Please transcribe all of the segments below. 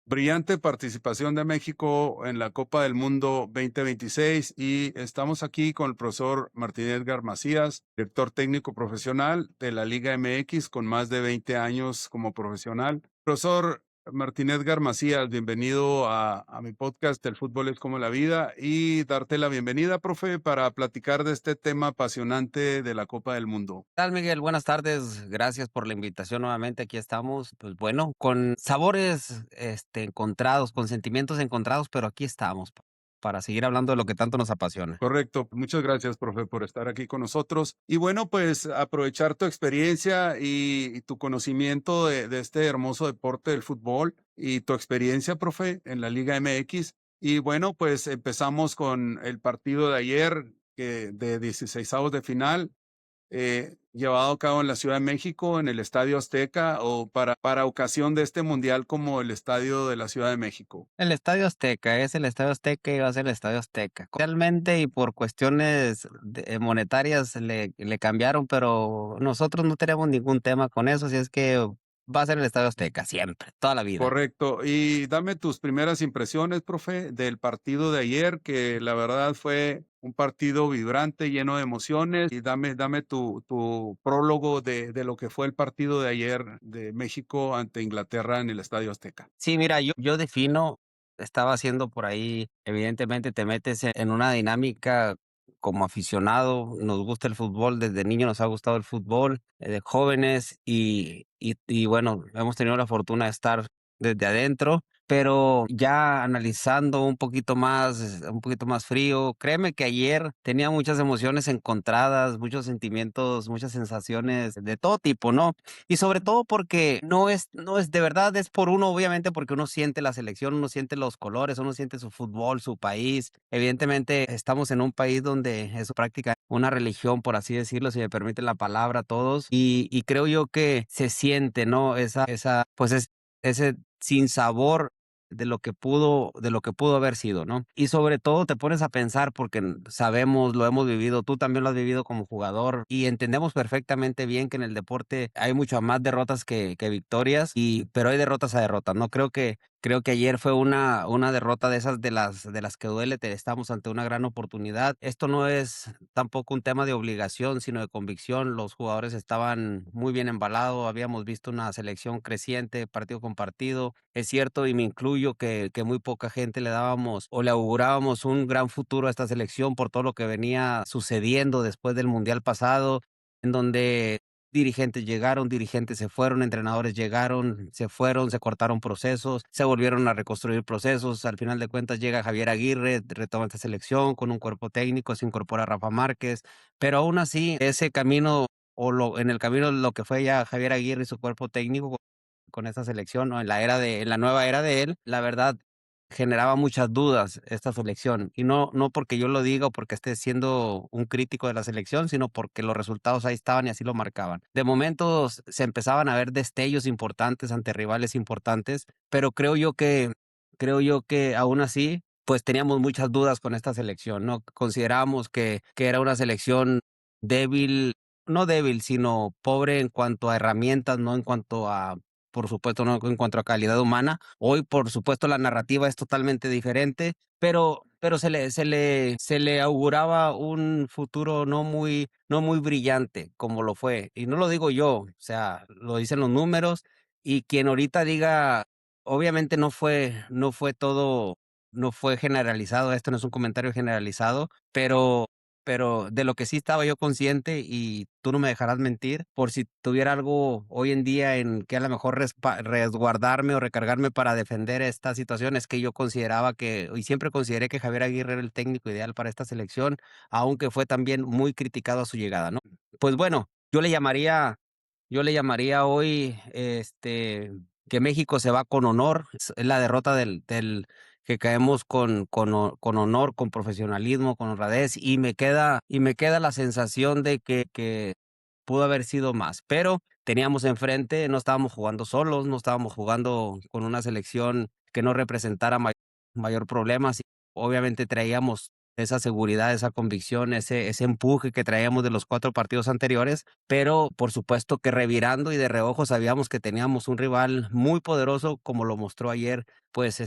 Brillante participación de México en la Copa del Mundo 2026 y estamos aquí con el profesor Martín Edgar Macías, director técnico profesional de la Liga MX con más de 20 años como profesional. Profesor Martín Edgar Macías, bienvenido a mi podcast El fútbol es como la vida y darte la bienvenida, profe, para platicar de este tema apasionante de la Copa del Mundo. ¿Qué tal, Miguel? Buenas tardes. Gracias por la invitación nuevamente. Aquí estamos, pues bueno, con sabores encontrados, con sentimientos encontrados, pero aquí estamos para seguir hablando de lo que tanto nos apasiona. Correcto. Muchas gracias, profe, por estar aquí con nosotros. Y bueno, pues aprovechar tu experiencia y tu conocimiento de este hermoso deporte del fútbol y tu experiencia, profe, en la Liga MX. Y bueno, pues empezamos con el partido de ayer, de 16 de final, llevado a cabo en la Ciudad de México, en el Estadio Azteca, o para ocasión de este mundial como el Estadio de la Ciudad de México. El Estadio Azteca es el Estadio Azteca y va a ser el Estadio Azteca. Realmente y por cuestiones monetarias le cambiaron, pero nosotros no tenemos ningún tema con eso, así es que va a ser el Estadio Azteca siempre, toda la vida. Correcto. Y dame tus primeras impresiones, profe, del partido de ayer, que la verdad fue un partido vibrante, lleno de emociones. Y dame tu prólogo de lo que fue el partido de ayer de México ante Inglaterra en el Estadio Azteca. Sí, mira, yo defino, estaba haciendo por ahí, evidentemente te metes en una dinámica como aficionado, nos gusta el fútbol, desde niño nos ha gustado el fútbol, de jóvenes y bueno, hemos tenido la fortuna de estar desde adentro, pero ya analizando un poquito más frío, créeme que ayer tenía muchas emociones encontradas, muchos sentimientos, muchas sensaciones de todo tipo, ¿no? Y sobre todo porque no es de verdad, es por uno, obviamente, porque uno siente la selección, uno siente los colores, uno siente su fútbol, su país. Evidentemente, estamos en un país donde es práctica una religión, por así decirlo, si me permite la palabra, todos, y creo yo que se siente, ¿no? Pues, ese sinsabor de lo que pudo haber sido, ¿no? Y sobre todo te pones a pensar porque sabemos, lo hemos vivido, tú también lo has vivido como jugador y entendemos perfectamente bien que en el deporte hay muchas más derrotas que victorias pero hay derrotas a derrotas, ¿no? Creo que ayer fue una derrota de esas de las que duele, estamos ante una gran oportunidad. Esto no es tampoco un tema de obligación, sino de convicción. Los jugadores estaban muy bien embalados, habíamos visto una selección creciente partido con partido. Es cierto, y me incluyo, que muy poca gente le dábamos o le augurábamos un gran futuro a esta selección por todo lo que venía sucediendo después del mundial pasado, en donde dirigentes llegaron, dirigentes se fueron, entrenadores llegaron, se fueron, se cortaron procesos, se volvieron a reconstruir procesos. Al final de cuentas llega Javier Aguirre, retoma esta selección con un cuerpo técnico, se incorpora Rafa Márquez, pero aún así ese camino en el camino lo que fue ya Javier Aguirre y su cuerpo técnico con esta selección, ¿no? En la nueva era de él, la verdad generaba muchas dudas esta selección, y no porque yo lo diga o porque esté siendo un crítico de la selección, sino porque los resultados ahí estaban y así lo marcaban. De momentos se empezaban a ver destellos importantes ante rivales importantes, pero creo yo que aún así, pues teníamos muchas dudas con esta selección, ¿no? Considerábamos que era una selección débil, no débil, sino pobre en cuanto a herramientas, no en cuanto a, por supuesto, no en cuanto a calidad humana. Hoy, por supuesto, la narrativa es totalmente diferente, pero se le auguraba un futuro no muy brillante como lo fue. Y no lo digo yo, o sea, lo dicen los números, y quien ahorita diga, obviamente no fue todo, no fue generalizado, esto no es un comentario generalizado, pero de lo que sí estaba yo consciente, y tú no me dejarás mentir, por si tuviera algo hoy en día en que a lo mejor resguardarme o recargarme para defender esta situación, es que yo consideraba y siempre consideré que Javier Aguirre era el técnico ideal para esta selección, aunque fue también muy criticado a su llegada, ¿no? Pues bueno, yo le llamaría hoy, que México se va con honor, es la derrota que caemos con honor, con profesionalismo, con honradez, y me queda la sensación de que pudo haber sido más, pero teníamos enfrente, no estábamos jugando solos, no estábamos jugando con una selección que no representara mayor problemas. Obviamente traíamos esa seguridad, esa convicción, ese empuje que traíamos de los 4 partidos anteriores, pero por supuesto que revirando y de reojo sabíamos que teníamos un rival muy poderoso, como lo mostró ayer, pues,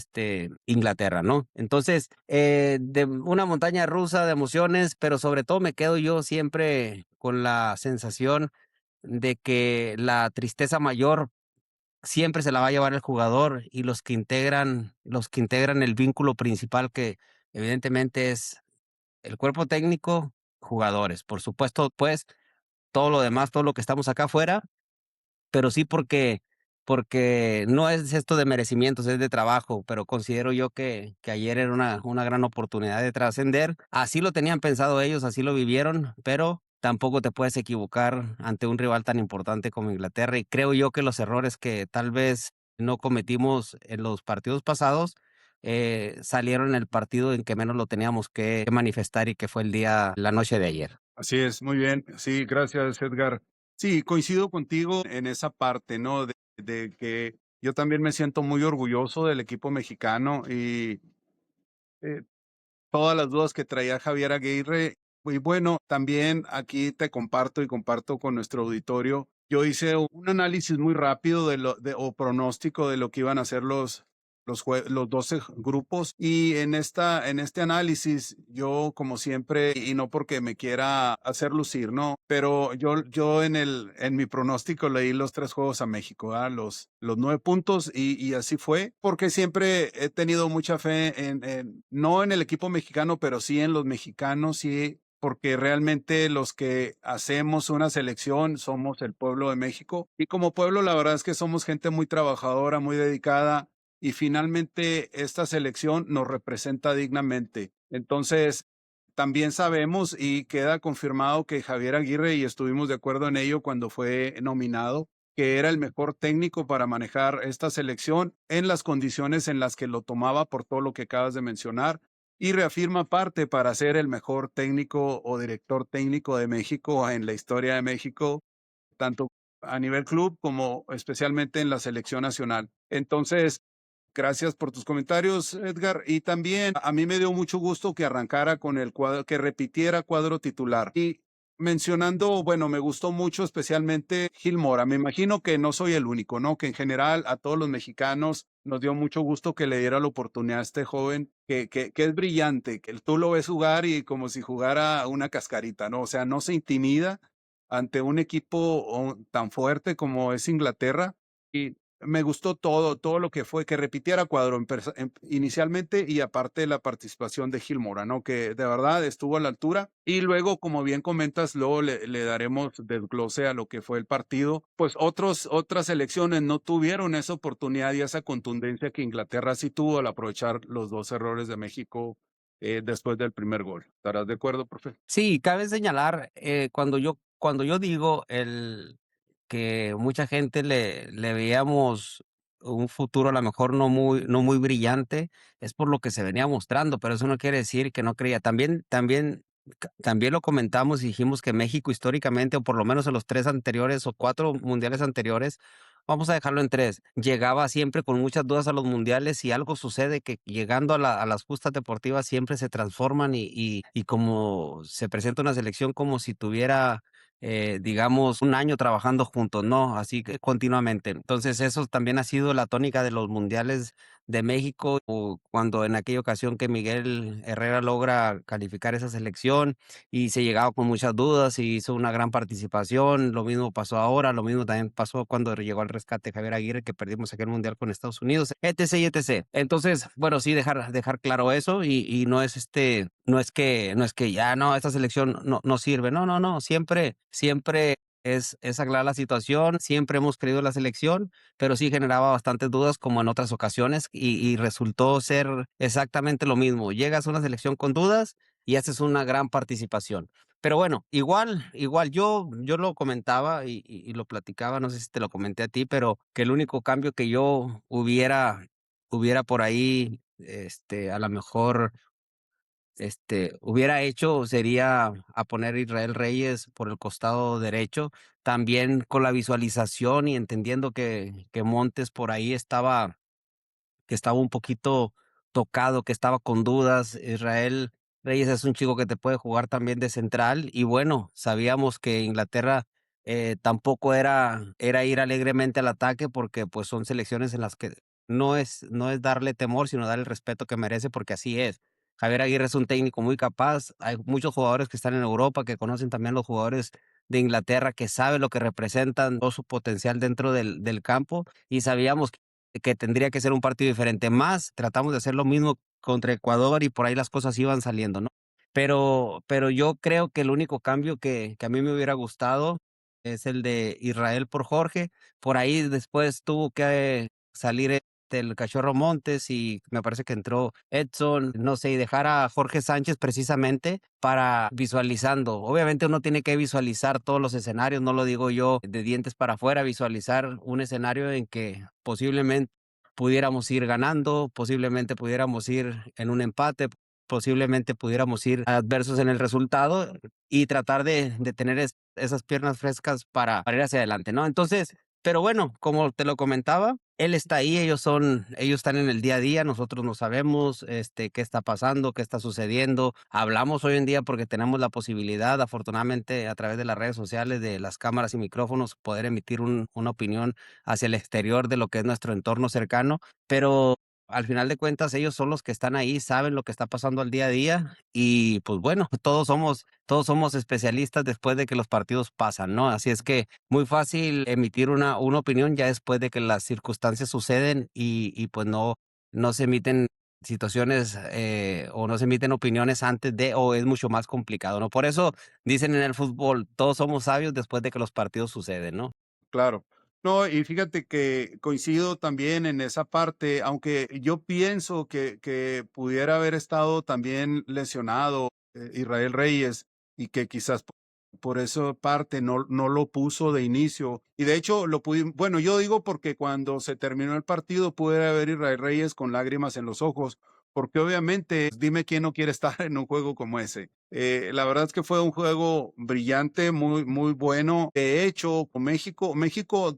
Inglaterra, ¿no? Entonces, de una montaña rusa de emociones, pero sobre todo me quedo yo siempre con la sensación de que la tristeza mayor siempre se la va a llevar el jugador y los que integran el vínculo principal que evidentemente es el cuerpo técnico, jugadores. Por supuesto, pues, todo lo demás, todo lo que estamos acá afuera, pero sí porque no es esto de merecimientos, es de trabajo, pero considero yo que ayer era una gran oportunidad de trascender. Así lo tenían pensado ellos, así lo vivieron, pero tampoco te puedes equivocar ante un rival tan importante como Inglaterra, y creo yo que los errores que tal vez no cometimos en los partidos pasados, salieron en el partido en que menos lo teníamos que manifestar, y que fue la noche de ayer. Así es, muy bien. Sí, gracias, Edgar. Sí, coincido contigo en esa parte, ¿no? De que yo también me siento muy orgulloso del equipo mexicano y eh, todas las dudas que traía Javier Aguirre. Y bueno, también aquí te comparto y comparto con nuestro auditorio. Yo hice un análisis muy rápido o pronóstico de lo que iban a ser los 12 grupos. Y en este análisis, yo, como siempre, y no porque me quiera hacer lucir, no, pero yo en mi pronóstico leí los 3 juegos a México, ¿verdad? Los 9 puntos, y así fue, porque siempre he tenido mucha fe no en el equipo mexicano, pero sí en los mexicanos, sí, porque realmente los que hacemos una selección somos el pueblo de México. Y como pueblo, la verdad es que somos gente muy trabajadora, muy dedicada, y finalmente esta selección nos representa dignamente. Entonces, también sabemos y queda confirmado que Javier Aguirre, y estuvimos de acuerdo en ello cuando fue nominado, que era el mejor técnico para manejar esta selección en las condiciones en las que lo tomaba, por todo lo que acabas de mencionar, y reafirma parte para ser el mejor técnico o director técnico de México en la historia de México, tanto a nivel club como especialmente en la selección nacional. Entonces, gracias por tus comentarios, Edgar. Y también a mí me dio mucho gusto que arrancara con el cuadro, que repitiera cuadro titular. Y mencionando, bueno, me gustó mucho especialmente Gil Mora. Me imagino que no soy el único, ¿no? Que en general a todos los mexicanos nos dio mucho gusto que le diera la oportunidad a este joven que es brillante, que tú lo ves jugar y como si jugara una cascarita, ¿no? O sea, no se intimida ante un equipo tan fuerte como es Inglaterra. Y me gustó todo lo que fue, que repitiera cuadro inicialmente, y aparte la participación de Gil Mora, ¿no? Que de verdad estuvo a la altura. Y luego, como bien comentas, luego le daremos desglose a lo que fue el partido. Pues otras selecciones no tuvieron esa oportunidad y esa contundencia que Inglaterra sí tuvo al aprovechar los 2 errores de México después del primer gol. ¿Estarás de acuerdo, profe? Sí, cabe señalar, cuando yo digo que mucha gente le veíamos un futuro a lo mejor no muy brillante, es por lo que se venía mostrando, pero eso no quiere decir que no creía. También lo comentamos y dijimos que México históricamente, o por lo menos en los 3 anteriores o 4 mundiales anteriores, vamos a dejarlo en 3, llegaba siempre con muchas dudas a los mundiales, y algo sucede que llegando a las justas deportivas siempre se transforman, y como se presenta una selección como si tuviera, digamos, un año trabajando juntos, ¿no? Así que continuamente. Entonces, eso también ha sido la tónica de los mundiales de México, o cuando en aquella ocasión que Miguel Herrera logra calificar esa selección y se llegaba con muchas dudas y hizo una gran participación. Lo mismo pasó ahora, lo mismo también pasó cuando llegó al rescate Javier Aguirre, que perdimos aquel mundial con Estados Unidos, etc, y etc. Entonces, bueno, sí, dejar claro eso, y no es que ya no, esta selección no sirve. No, no, no, siempre es aclarar la situación, siempre hemos creído en la selección, pero sí generaba bastantes dudas como en otras ocasiones, y resultó ser exactamente lo mismo. Llegas a una selección con dudas y haces una gran participación. Pero bueno, igual yo lo comentaba y lo platicaba, no sé si te lo comenté a ti, pero que el único cambio que yo hubiera por ahí, a lo mejor, hubiera hecho sería a poner a Israel Reyes por el costado derecho, también con la visualización y entendiendo que Montes por ahí que estaba un poquito tocado, que estaba con dudas. Israel Reyes es un chico que te puede jugar también de central y bueno, sabíamos que Inglaterra tampoco era ir alegremente al ataque porque pues son selecciones en las que no es darle temor, sino dar el respeto que merece porque así es. Javier Aguirre es un técnico muy capaz, hay muchos jugadores que están en Europa, que conocen también los jugadores de Inglaterra, que saben lo que representan, todo su potencial dentro del campo y sabíamos que tendría que ser un partido diferente. Más, tratamos de hacer lo mismo contra Ecuador y por ahí las cosas iban saliendo, ¿no? Pero yo creo que el único cambio que a mí me hubiera gustado es el de Israel por Jorge. Por ahí después tuvo que salir el Cachorro Montes y me parece que entró Edson, no sé, y dejar a Jorge Sánchez precisamente para visualizando. Obviamente uno tiene que visualizar todos los escenarios, no lo digo yo de dientes para afuera, visualizar un escenario en que posiblemente pudiéramos ir ganando, posiblemente pudiéramos ir en un empate, posiblemente pudiéramos ir adversos en el resultado y tratar de tener esas piernas frescas para ir hacia adelante, ¿no? Entonces, pero bueno, como te lo comentaba, él está ahí, ellos están en el día a día, nosotros no sabemos qué está pasando, qué está sucediendo. Hablamos hoy en día porque tenemos la posibilidad, afortunadamente, a través de las redes sociales, de las cámaras y micrófonos, poder emitir una opinión hacia el exterior de lo que es nuestro entorno cercano, pero al final de cuentas ellos son los que están ahí, saben lo que está pasando al día a día y pues bueno, todos somos especialistas después de que los partidos pasan, ¿no? Así es que muy fácil emitir una opinión ya después de que las circunstancias suceden y pues no se emiten situaciones o no se emiten opiniones antes de o es mucho más complicado, ¿no? Por eso dicen en el fútbol, todos somos sabios después de que los partidos suceden, ¿no? Claro. No, y fíjate que coincido también en esa parte, aunque yo pienso que pudiera haber estado también lesionado Israel Reyes y que quizás por esa parte no lo puso de inicio. Y de hecho, bueno, yo digo porque cuando se terminó el partido pude ver Israel Reyes con lágrimas en los ojos, porque obviamente, dime quién no quiere estar en un juego como ese. La verdad es que fue un juego brillante, muy, muy bueno. De hecho, con México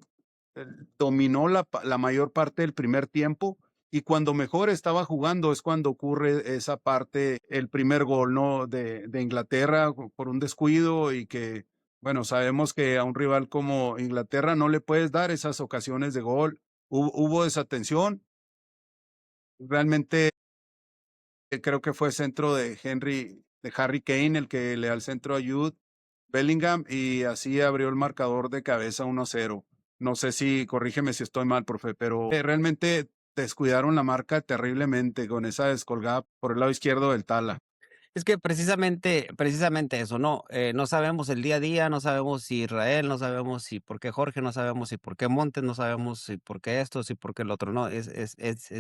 eh, dominó la mayor parte del primer tiempo y cuando mejor estaba jugando es cuando ocurre esa parte, el primer gol, ¿no? De Inglaterra por un descuido y que, bueno, sabemos que a un rival como Inglaterra no le puedes dar esas ocasiones de gol. Hubo desatención. Realmente creo que fue centro de Harry Kane, el que le da el centro a Jude Bellingham y así abrió el marcador de cabeza 1-0. No sé si, corrígeme si estoy mal, profe, pero realmente descuidaron la marca terriblemente con esa descolgada por el lado izquierdo del Tala. Es que precisamente eso, ¿no? No sabemos el día a día, no sabemos si Israel, no sabemos si por qué Jorge, no sabemos si por qué Montes, no sabemos si por qué esto, si por qué el otro, no, es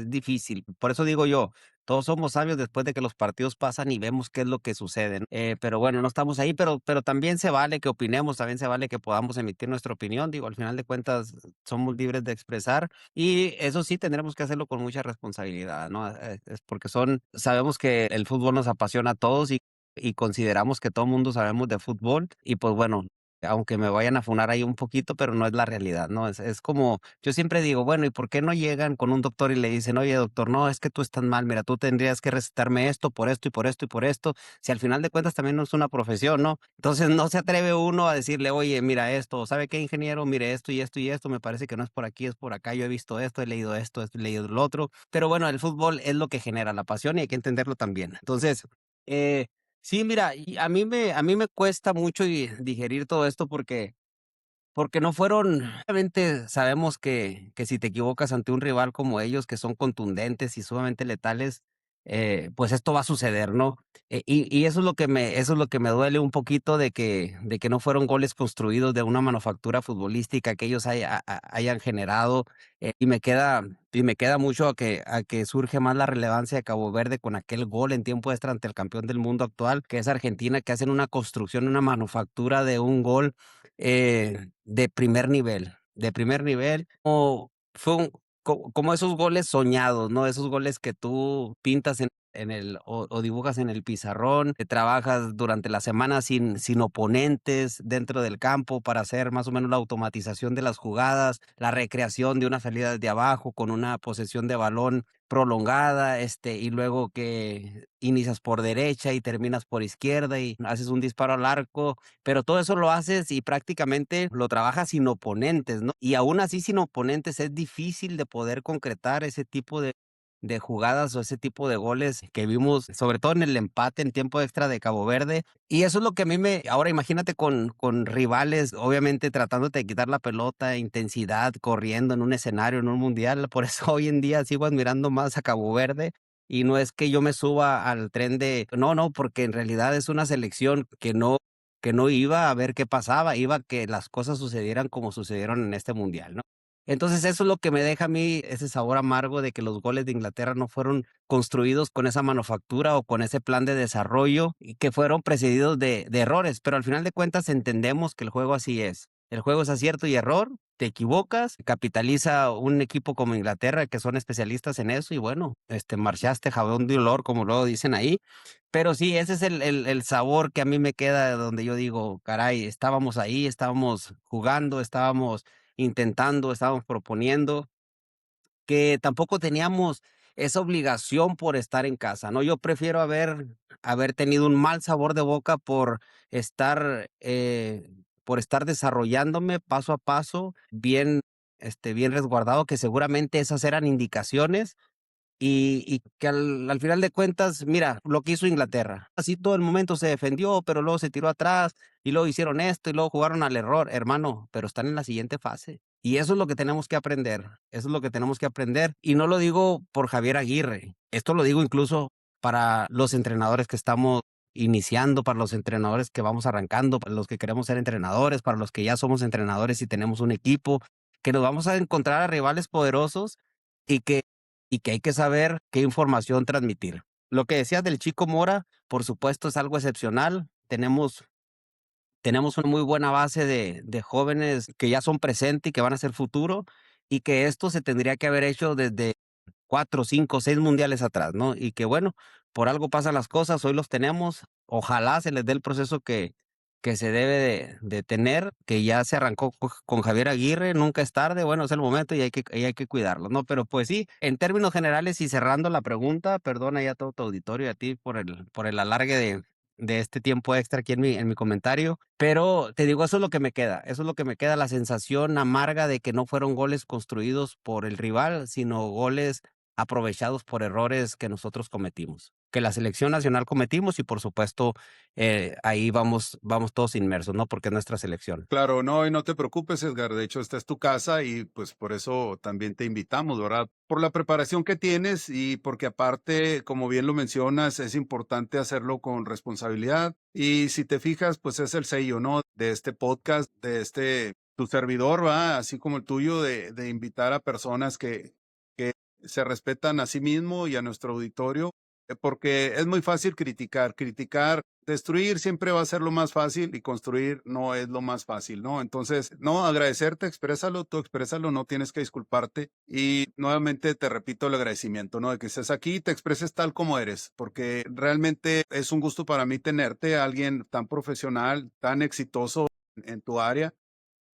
difícil. Por eso digo yo, todos somos sabios después de que los partidos pasan y vemos qué es lo que sucede, ¿no? Pero bueno, no estamos ahí, pero también se vale que opinemos, también se vale que podamos emitir nuestra opinión, digo, al final de cuentas somos libres de expresar y eso sí, tendremos que hacerlo con mucha responsabilidad, ¿no? Es porque sabemos que el fútbol nos apasiona a todos y consideramos que todo el mundo sabemos de fútbol y pues bueno, aunque me vayan a funar ahí un poquito, pero no es la realidad, ¿no? Es como, yo siempre digo, bueno, ¿y por qué no llegan con un doctor y le dicen, oye, doctor, no, es que tú estás mal, mira, tú tendrías que recetarme esto por esto y por esto y por esto, si al final de cuentas también no es una profesión, ¿no? Entonces no se atreve uno a decirle, oye, mira esto, ¿sabe qué, ingeniero? Mire esto y esto y esto, me parece que no es por aquí, es por acá, yo he visto esto, he leído lo otro, pero bueno, el fútbol es lo que genera la pasión y hay que entenderlo también. Entonces, eh, sí, mira, y a mí me cuesta mucho digerir todo esto porque no fueron obviamente sabemos que si te equivocas ante un rival como ellos, que son contundentes y sumamente letales, pues esto va a suceder, ¿no? Y eso es lo que me duele un poquito de que no fueron goles construidos de una manufactura futbolística que ellos hayan generado, y me queda mucho a que surge más la relevancia de Cabo Verde con aquel gol en tiempo extra ante el campeón del mundo actual, que es Argentina, que hacen una construcción, una manufactura de un gol de primer nivel, como fue como esos goles soñados, ¿no? Esos goles que tú pintas o dibujas en el pizarrón, trabajas durante la semana sin oponentes dentro del campo para hacer más o menos la automatización de las jugadas, la recreación de una salida desde abajo con una posesión de balón prolongada, y luego que inicias por derecha y terminas por izquierda y haces un disparo al arco, pero todo eso lo haces y prácticamente lo trabajas sin oponentes, ¿no? Y aún así sin oponentes es difícil de poder concretar ese tipo de jugadas o ese tipo de goles que vimos, sobre todo en el empate en tiempo extra de Cabo Verde. Y eso es lo que a mí ahora imagínate con rivales, obviamente tratándote de quitar la pelota, intensidad, corriendo en un escenario, en un mundial. Por eso hoy en día sigo admirando más a Cabo Verde. Y no es que yo me suba al tren no, no, porque en realidad es una selección que no iba a ver qué pasaba, iba a que las cosas sucedieran como sucedieron en este mundial, ¿no? Entonces, eso es lo que me deja a mí ese sabor amargo de que los goles de Inglaterra no fueron construidos con esa manufactura o con ese plan de desarrollo y que fueron precedidos de errores, pero al final de cuentas entendemos que el juego así es. El juego es acierto y error, te equivocas, capitaliza un equipo como Inglaterra que son especialistas en eso y bueno, marchaste jabón de olor, como luego dicen ahí, pero sí, ese es el sabor que a mí me queda donde yo digo, caray, estábamos ahí, estábamos jugando, estábamos intentando, estábamos proponiendo, que tampoco teníamos esa obligación por estar en casa, ¿no? Yo prefiero haber tenido un mal sabor de boca por estar desarrollándome paso a paso, bien resguardado, que seguramente esas eran indicaciones y que al final de cuentas, mira, lo que hizo Inglaterra. Así todo el momento se defendió, pero luego se tiró atrás y luego hicieron esto y luego jugaron al error, hermano, pero están en la siguiente fase. Y eso es lo que tenemos que aprender. Eso es lo que tenemos que aprender. Y no lo digo por Javier Aguirre. Esto lo digo incluso para los entrenadores que estamos iniciando, para los entrenadores que vamos arrancando, para los que queremos ser entrenadores, para los que ya somos entrenadores y tenemos un equipo, que nos vamos a encontrar a rivales poderosos y que hay que saber qué información transmitir. Lo que decías del Chico Mora, por supuesto, es algo excepcional. Tenemos una muy buena base de jóvenes que ya son presente y que van a ser futuro, y que esto se tendría que haber hecho desde 4, 5, 6 mundiales atrás, ¿no? Y que bueno, por algo pasan las cosas, hoy los tenemos, ojalá se les dé el proceso que se debe de tener, que ya se arrancó con Javier Aguirre, nunca es tarde, bueno, es el momento y hay que cuidarlo, ¿no? Pero pues sí, en términos generales y cerrando la pregunta, perdona ya todo tu auditorio y a ti por el alargue de este tiempo extra aquí en mi comentario, pero te digo, eso es lo que me queda, eso es lo que me queda, la sensación amarga de que no fueron goles construidos por el rival, sino goles aprovechados por errores que nosotros cometimos, que la selección nacional cometimos y por supuesto ahí vamos todos inmersos, ¿no? Porque es nuestra selección. Claro, no, y no te preocupes, Edgar. De hecho, esta es tu casa y pues por eso también te invitamos, ¿verdad? Por la preparación que tienes y porque aparte, como bien lo mencionas, es importante hacerlo con responsabilidad. Y si te fijas, pues es el sello, ¿no? De este podcast, de tu servidor, ¿va? Así como el tuyo, de invitar a personas que se respetan a sí mismo y a nuestro auditorio, porque es muy fácil criticar. Destruir siempre va a ser lo más fácil y construir no es lo más fácil, ¿no? Entonces, no, agradecerte, exprésalo, tú exprésalo, no tienes que disculparte. Y nuevamente te repito el agradecimiento, ¿no? De que estés aquí y te expreses tal como eres, porque realmente es un gusto para mí tenerte, alguien tan profesional, tan exitoso en tu área,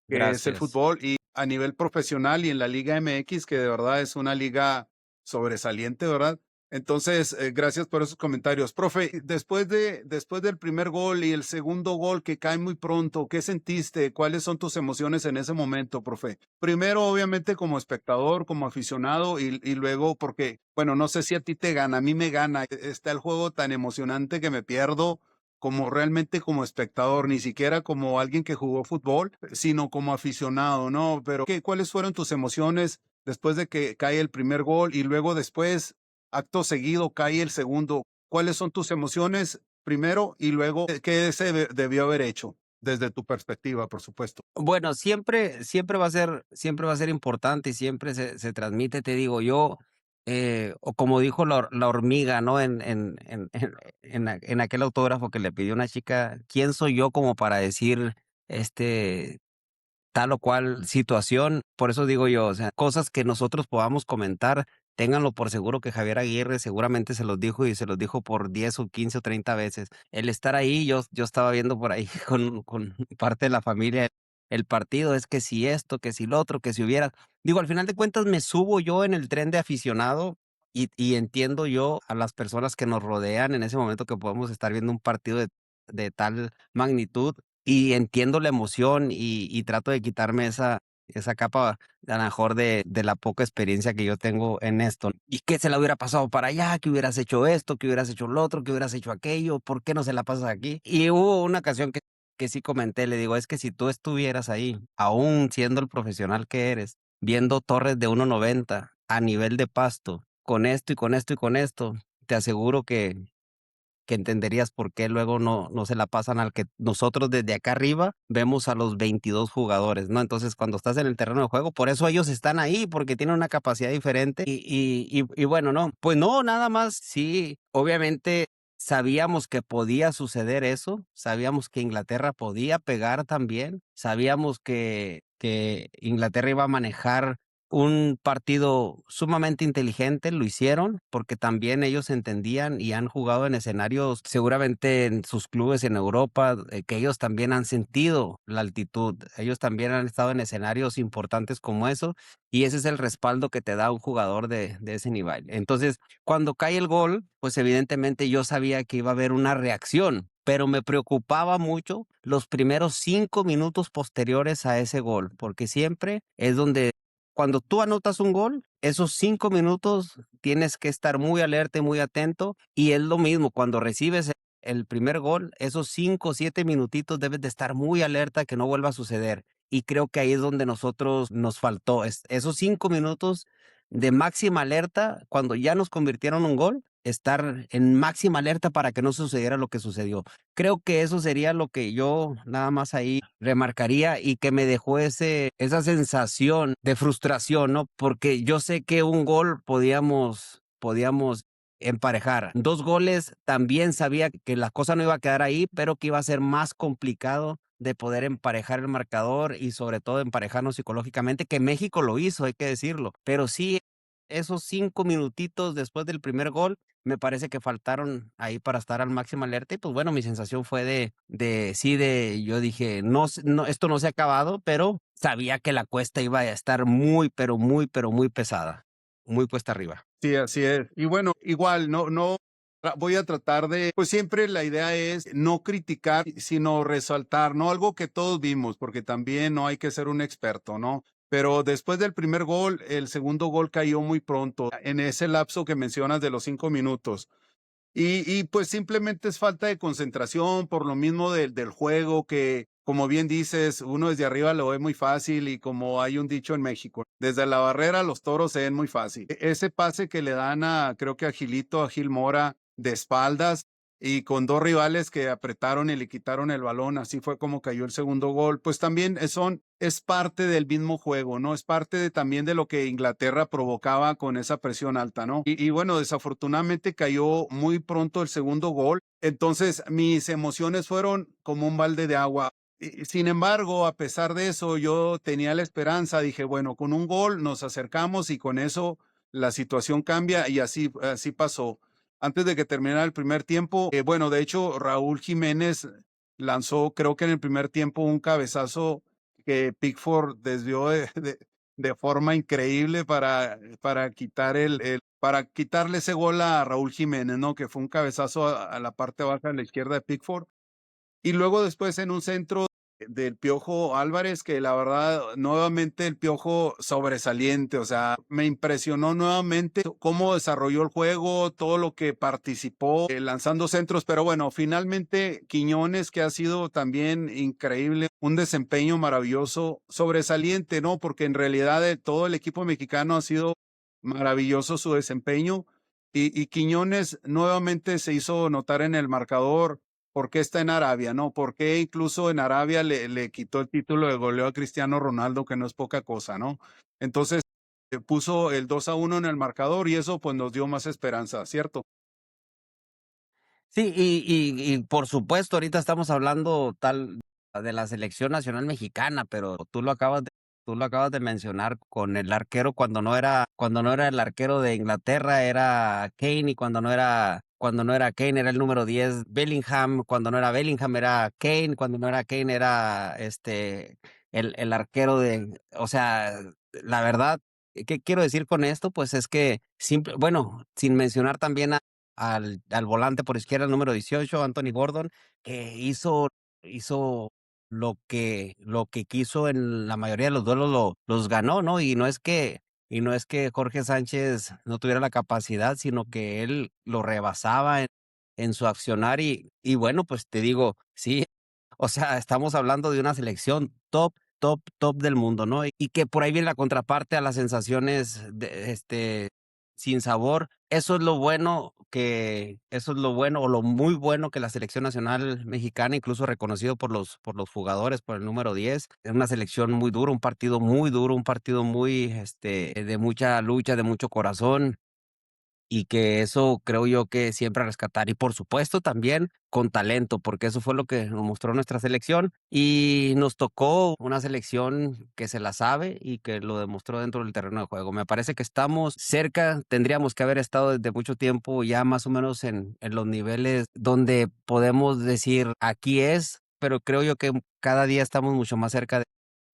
que es el Gracias. fútbol y a nivel profesional y en la Liga MX, que de verdad es una liga sobresaliente, ¿verdad? Entonces, gracias por esos comentarios. Profe, después del primer gol y el segundo gol que cae muy pronto, ¿qué sentiste? ¿Cuáles son tus emociones en ese momento, profe? Primero, obviamente, como espectador, como aficionado, y luego porque, bueno, no sé si a ti te gana, a mí me gana. Está el juego tan emocionante que me pierdo como realmente como espectador, ni siquiera como alguien que jugó fútbol, sino como aficionado, ¿no? Pero ¿cuáles fueron tus emociones después de que cae el primer gol y luego después, acto seguido, cae el segundo? ¿Cuáles son tus emociones primero y luego qué se debió haber hecho desde tu perspectiva, por supuesto? Bueno, siempre va a ser importante y siempre se transmite, te digo yo, o como dijo la hormiga, ¿no? En aquel autógrafo que le pidió una chica, ¿quién soy yo como para decir, este, tal o cual situación? Por eso digo yo, o sea, cosas que nosotros podamos comentar ténganlo por seguro que Javier Aguirre seguramente se los dijo y se los dijo por 10 o 15 o 30 veces. El estar ahí, yo estaba viendo por ahí con parte de la familia el partido, es que si esto, que si lo otro, que si hubiera. Digo, al final de cuentas me subo yo en el tren de aficionado y entiendo yo a las personas que nos rodean en ese momento que podemos estar viendo un partido de tal magnitud y entiendo la emoción y trato de quitarme esa capa a lo mejor de la poca experiencia que yo tengo en esto. ¿Y qué se la hubiera pasado para allá? ¿Que hubieras hecho esto? ¿Que hubieras hecho lo otro? ¿Que hubieras hecho aquello? ¿Por qué no se la pasas aquí? Y hubo una ocasión que sí comenté, le digo, es que si tú estuvieras ahí, aún siendo el profesional que eres, viendo torres de 1.90 a nivel de pasto, con esto y con esto y con esto, te aseguro que entenderías por qué luego no se la pasan al que nosotros desde acá arriba vemos a los 22 jugadores, ¿no? Entonces, cuando estás en el terreno de juego, por eso ellos están ahí, porque tienen una capacidad diferente y bueno, no, pues no, nada más, sí, obviamente sabíamos que podía suceder eso, sabíamos que Inglaterra podía pegar también, sabíamos que Inglaterra iba a manejar un partido sumamente inteligente, lo hicieron, porque también ellos entendían y han jugado en escenarios, seguramente en sus clubes en Europa, que ellos también han sentido la altitud, ellos también han estado en escenarios importantes como eso, y ese es el respaldo que te da un jugador de ese nivel. Entonces, cuando cae el gol, pues evidentemente yo sabía que iba a haber una reacción, pero me preocupaba mucho los primeros 5 minutos posteriores a ese gol, porque siempre es donde cuando tú anotas un gol, esos 5 minutos tienes que estar muy alerta y muy atento. Y es lo mismo, cuando recibes el primer gol, esos 5 o 7 minutitos debes de estar muy alerta que no vuelva a suceder. Y creo que ahí es donde nosotros nos faltó. Esos 5 minutos de máxima alerta, cuando ya nos convirtieron un gol, estar en máxima alerta para que no sucediera lo que sucedió. Creo que eso sería lo que yo nada más ahí remarcaría y que me dejó esa sensación de frustración, ¿no? Porque yo sé que un gol podíamos emparejar. 2 goles también sabía que la cosa no iba a quedar ahí, pero que iba a ser más complicado de poder emparejar el marcador y sobre todo emparejarnos psicológicamente, que México lo hizo, hay que decirlo. Pero sí, esos 5 minutitos después del primer gol me parece que faltaron ahí para estar al máximo alerta y, pues, bueno, mi sensación fue yo dije: "No no, esto no se ha acabado", pero sabía que la cuesta iba a estar muy, pero muy, pero muy pesada, muy cuesta arriba. Sí, así es. Y bueno, igual, voy a tratar de, pues siempre la idea es no criticar, sino resaltar, ¿no? Algo que todos vimos, porque también no hay que ser un experto, ¿no? Pero después del primer gol, el segundo gol cayó muy pronto, en ese lapso que mencionas de los 5 minutos. Pues simplemente es falta de concentración por lo mismo del juego que, como bien dices, uno desde arriba lo ve muy fácil y como hay un dicho en México, desde la barrera los toros se ven muy fácil. Ese pase que le dan creo que a Gilito, a Gil Mora, de espaldas y con dos rivales que apretaron y le quitaron el balón, así fue como cayó el segundo gol, pues también es parte del mismo juego, ¿no? Es parte también de lo que Inglaterra provocaba con esa presión alta, ¿no? Y bueno, desafortunadamente cayó muy pronto el segundo gol, entonces mis emociones fueron como un balde de agua. Sin embargo, a pesar de eso, yo tenía la esperanza, dije, bueno, con un gol nos acercamos y con eso la situación cambia y así pasó. Antes de que terminara el primer tiempo, bueno, de hecho, Raúl Jiménez lanzó, creo que en el primer tiempo, un cabezazo que Pickford desvió de forma increíble para quitarle ese gol a Raúl Jiménez, ¿no? Que fue un cabezazo a la parte baja de la izquierda de Pickford. Y luego después en un centro del Piojo Álvarez, que la verdad, nuevamente el Piojo sobresaliente, o sea, me impresionó nuevamente cómo desarrolló el juego, todo lo que participó lanzando centros, pero bueno, finalmente Quiñones, que ha sido también increíble, un desempeño maravilloso, sobresaliente, ¿no? Porque en realidad todo el equipo mexicano ha sido maravilloso su desempeño y Quiñones nuevamente se hizo notar en el marcador por qué está en Arabia, ¿no? Por qué incluso en Arabia le quitó el título de goleo a Cristiano Ronaldo, que no es poca cosa, ¿no? Entonces, puso el 2-1 en el marcador y eso pues nos dio más esperanza, ¿cierto? Sí, y por supuesto, ahorita estamos hablando tal de la selección nacional mexicana, pero tú lo acabas tú lo acabas de mencionar con el arquero cuando no era el arquero de Inglaterra era Kane, y cuando no era Kane era el número 10 Bellingham, cuando no era Bellingham era Kane, cuando no era Kane era, el arquero o sea, la verdad, ¿qué quiero decir con esto? Pues es que bueno, sin mencionar también al volante por izquierda, el número 18 Anthony Gordon, que hizo lo que quiso en la mayoría de los duelos, los ganó, ¿no? Y no es que Jorge Sánchez no tuviera la capacidad, sino que él lo rebasaba en su accionar y bueno, pues te digo, sí, o sea, estamos hablando de una selección top, top, top del mundo, ¿no? Y que por ahí viene la contraparte a las sensaciones sin sabor. Eso es lo bueno o lo muy bueno que la selección nacional mexicana, incluso reconocido por los jugadores, por el número 10, es una selección muy dura, un partido muy duro, un partido muy, de mucha lucha, de mucho corazón. Y que eso creo yo que siempre a rescatar. Y por supuesto también con talento, porque eso fue lo que nos mostró nuestra selección. Y nos tocó una selección que se la sabe y que lo demostró dentro del terreno de juego. Me parece que estamos cerca, tendríamos que haber estado desde mucho tiempo ya más o menos en los niveles donde podemos decir aquí es, pero creo yo que cada día estamos mucho más cerca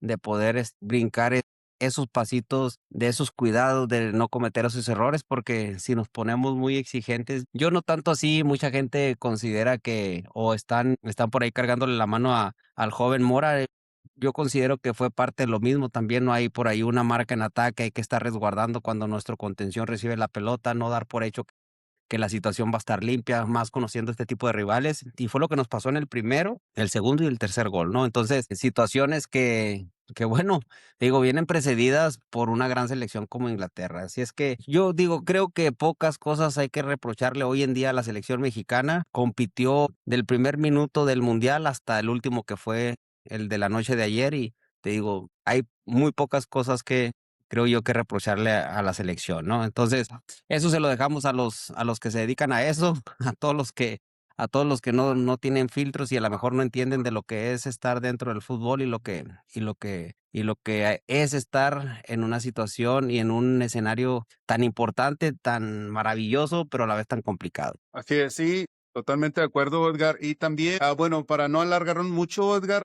de poder brincar esos pasitos, de esos cuidados, de no cometer esos errores, porque si nos ponemos muy exigentes, yo no tanto así, mucha gente considera que o están por ahí cargándole la mano al joven Mora. Yo considero que fue parte de lo mismo, también no hay por ahí una marca en ataque, hay que estar resguardando cuando nuestro contención recibe la pelota, no dar por hecho que la situación va a estar limpia, más conociendo este tipo de rivales. Y fue lo que nos pasó en el primero, el segundo y el tercer gol, ¿no? Entonces, situaciones que bueno, digo, vienen precedidas por una gran selección como Inglaterra. Así es que yo digo, creo que pocas cosas hay que reprocharle hoy en día a la selección mexicana. Compitió del primer minuto del Mundial hasta el último que fue el de la noche de ayer y te digo, hay muy pocas cosas que creo yo que reprocharle a la selección, ¿no? Entonces, eso se lo dejamos a los que se dedican a eso, a todos los que no tienen filtros y a lo mejor no entienden de lo que es estar dentro del fútbol y lo que es estar en una situación y en un escenario tan importante, tan maravilloso, pero a la vez tan complicado. Así es, sí, totalmente de acuerdo, Edgar. Y también, bueno, para no alargarnos mucho, Edgar,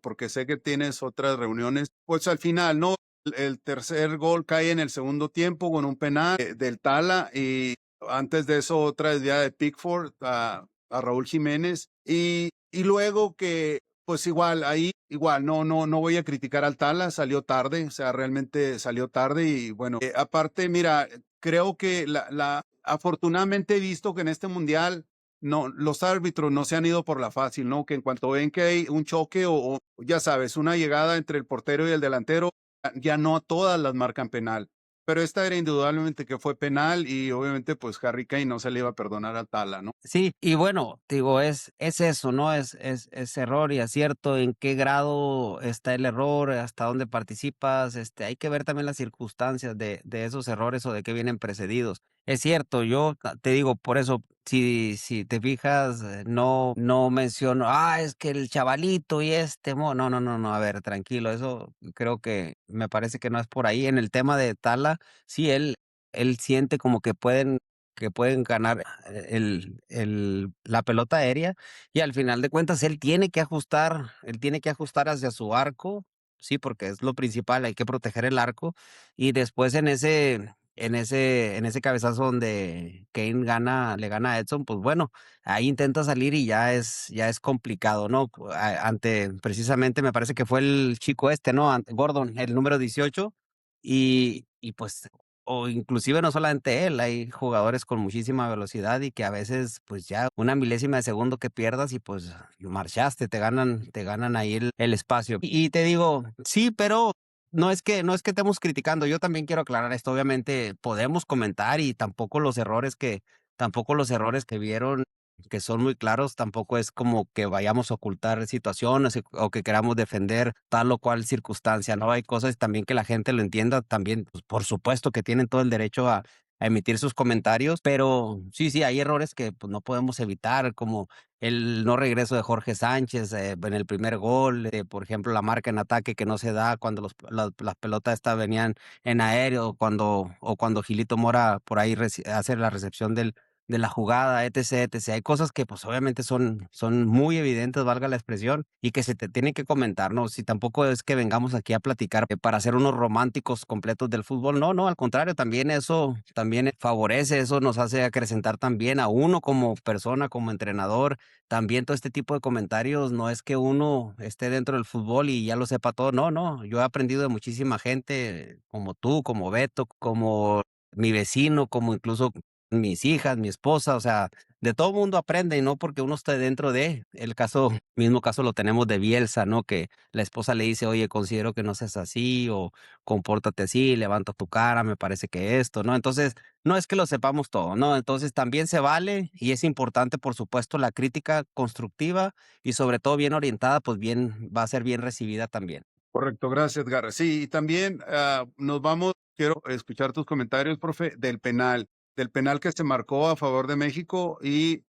porque sé que tienes otras reuniones, pues al final, ¿no? El tercer gol cae en el segundo tiempo con un penal del Tala y antes de eso otra desviada de Pickford a Raúl Jiménez y luego que, pues igual, ahí, igual, no voy a criticar al Tala, salió tarde, o sea, realmente salió tarde y bueno, aparte, mira, creo que afortunadamente he visto que en este mundial no, los árbitros no se han ido por la fácil, ¿no? Que en cuanto ven que hay un choque o ya sabes, una llegada entre el portero y el delantero, ya no a todas las marcan penal. Pero esta era indudablemente que fue penal y obviamente pues Harry Kane no se le iba a perdonar a Tala, ¿no? Sí, y bueno, digo, es eso, ¿no? Es error y acierto, en qué grado está el error, hasta dónde participas, hay que ver también las circunstancias de esos errores o de qué vienen precedidos. Es cierto, yo te digo, por eso, si te fijas, no menciono, es que el chavalito y no, no, no, no, a ver, tranquilo, eso creo que me parece que no es por ahí. En el tema de Tala, sí, él siente como que pueden ganar la pelota aérea y al final de cuentas él tiene que ajustar hacia su arco, sí, porque es lo principal, hay que proteger el arco y después en ese cabezazo donde Kane le gana a Edson, pues bueno, ahí intenta salir y ya es complicado, ¿no? Ante precisamente me parece que fue el chico ¿no? Gordon, el número 18 y pues o inclusive no solamente él, hay jugadores con muchísima velocidad y que a veces, pues ya una milésima de segundo que pierdas y pues marchaste, te ganan ahí el espacio. Y te digo, sí, pero no es que estemos criticando, yo también quiero aclarar esto, obviamente podemos comentar y tampoco los errores que vieron que son muy claros, tampoco es como que vayamos a ocultar situaciones o que queramos defender tal o cual circunstancia, ¿no? Hay cosas también que la gente lo entienda, también, pues, por supuesto que tienen todo el derecho a emitir sus comentarios, pero sí, sí, hay errores que pues, no podemos evitar, como el no regreso de Jorge Sánchez en el primer gol, por ejemplo, la marca en ataque que no se da cuando las pelotas estas venían en aéreo, o cuando Gilito Mora por ahí hace la recepción de la jugada, etc, etc. Hay cosas que pues obviamente son muy evidentes, valga la expresión, y que se te tienen que comentar, ¿no? Si tampoco es que vengamos aquí a platicar para ser unos románticos completos del fútbol, no, no, al contrario, también eso también favorece, eso nos hace acrecentar también a uno como persona, como entrenador. También todo este tipo de comentarios no es que uno esté dentro del fútbol y ya lo sepa todo, no, no, yo he aprendido de muchísima gente como tú, como Beto, como mi vecino, como incluso mis hijas, mi esposa, o sea, de todo mundo aprende y no porque uno esté dentro de el caso, mismo caso lo tenemos de Bielsa, ¿no? Que la esposa le dice, oye, considero que no seas así o compórtate así, levanta tu cara, me parece que esto, ¿no? Entonces, no es que lo sepamos todo, ¿no? Entonces también se vale y es importante, por supuesto, la crítica constructiva y sobre todo bien orientada, pues bien, va a ser bien recibida también. Correcto, gracias, Edgar. Sí, y también nos vamos, quiero escuchar tus comentarios, profe, del penal que se marcó a favor de México y